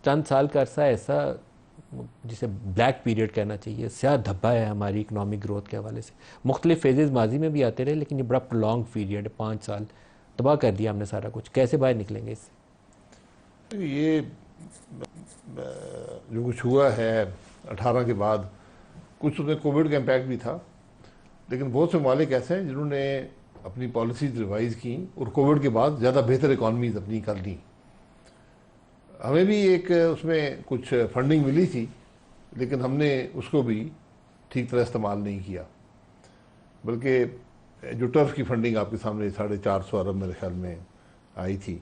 چند سال کا عرصہ ایسا جسے بلیک پیریڈ کہنا چاہیے، سیاہ دھبا ہے ہماری اکنامک گروتھ کے حوالے سے. مختلف فیزز ماضی میں بھی آتے رہے، لیکن یہ بڑا پرولونگ پیریڈ ہے، 5 سال تباہ کر دیا ہم نے سارا کچھ. کیسے باہر نکلیں گے اس سے؟ یہ جو کچھ ہوا ہے 18 کے بعد، کچھ اس میں کووڈ کا امپیکٹ بھی تھا، لیکن بہت سے ممالک ایسے ہیں جنہوں نے اپنی پالیسیز ریوائز کی اور کووڈ کے بعد زیادہ بہتر اکانومیز اپنی کر لی. ہمیں بھی ایک اس میں کچھ فنڈنگ ملی تھی، لیکن ہم نے اس کو بھی ٹھیک طرح استعمال نہیں کیا، بلکہ جو ٹرف کی فنڈنگ آپ کے سامنے 450 ارب میرے خیال میں آئی تھی.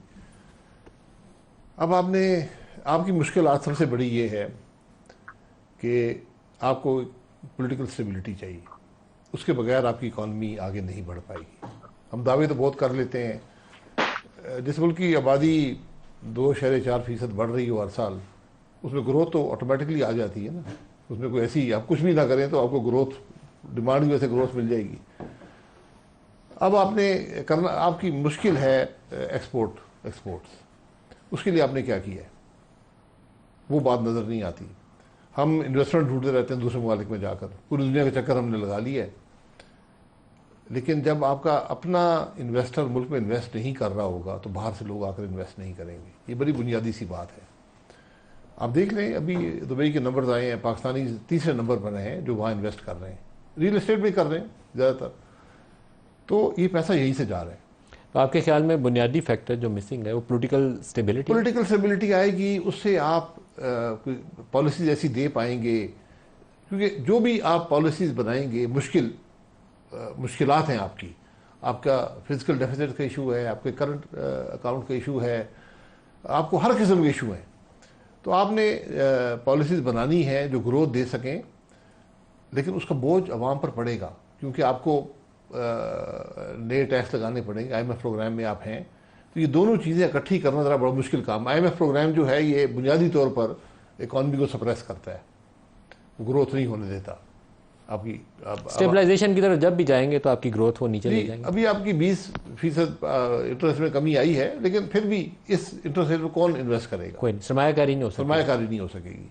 اب آپ کی مشکل آج سب سے بڑی یہ ہے کہ آپ کو پولیٹیکل اسٹیبلٹی چاہیے، اس کے بغیر آپ کی اکانومی آگے نہیں بڑھ پائے گی. ہم دعوے تو بہت کر لیتے ہیں، جس ملک کی آبادی 2.4% بڑھ رہی ہو ہر سال، اس میں گروتھ تو آٹومیٹکلی آ جاتی ہے نا. اس میں کوئی ایسی آپ کچھ بھی نہ کریں تو آپ کو گروتھ، ڈیمانڈ کی وجہ سے گروتھ مل جائے گی. اب آپ نے کرنا، آپ کی مشکل ہے ایکسپورٹس. اس کے لیے آپ نے کیا کیا ہے وہ بات نظر نہیں آتی. ہم انویسٹمنٹ ڈھونڈتے رہتے ہیں دوسرے ممالک میں جا کر، پوری دنیا کا چکر ہم نے لگا لیا ہے، لیکن جب آپ کا اپنا انویسٹر ملک میں انویسٹ نہیں کر رہا ہوگا تو باہر سے لوگ آ کر انویسٹ نہیں کریں گے. یہ بڑی بنیادی سی بات ہے. آپ دیکھ لیں ابھی دبئی کے نمبرز آئے ہیں، پاکستانی تیسرے نمبر پر ہیں جو وہاں انویسٹ کر رہے ہیں، ریئل اسٹیٹ میں کر رہے ہیں زیادہ تر. تو یہ پیسہ یہیں سے جا رہا ہے. تو آپ کے خیال میں بنیادی فیکٹر جو مسنگ ہے وہ پولیٹیکل اسٹیبلٹی؟ پولیٹیکل اسٹیبلٹی آئے گی، اس سے آپ پالیسیز ایسی دے پائیں گے، کیونکہ جو بھی آپ پالیسیز بنائیں گے مشکلات ہیں آپ کا فزیکل ڈیفیسٹ کا ایشو ہے، آپ کے کرنٹ اکاؤنٹ کا ایشو ہے، آپ کو ہر قسم کے ایشو ہیں. تو آپ نے پالیسیز بنانی ہے جو گروتھ دے سکیں، لیکن اس کا بوجھ عوام پر پڑے گا، کیونکہ آپ کو نئے ٹیکس لگانے پڑیں گے. آئی ایم ایف پروگرام میں آپ ہیں، تو یہ دونوں چیزیں اکٹھی کرنا ذرا بڑا مشکل کام. آئی ایم ایف پروگرام جو ہے یہ بنیادی طور پر اکانومی کو سپریس کرتا ہے، گروتھ نہیں ہونے دیتا. آپ کی اسٹیبلائزیشن کی طرف جب بھی جائیں گے تو آپ کی گروتھ وہ نیچے لے جائیں گے. ابھی آپ کی 20% انٹرسٹ میں کمی آئی ہے، لیکن پھر بھی اس انٹرسٹ ریٹ میں کون انویسٹ کرے گا؟ کوئی سرمایہ کاری نہیں ہو سکتی. سرمایہ کاری نہیں ہو سکے گی.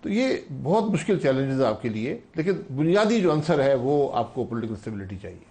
تو یہ بہت مشکل چیلنجز ہے آپ کے لیے، لیکن بنیادی جو عنصر ہے وہ آپ کو پولیٹیکل اسٹیبلٹی چاہیے.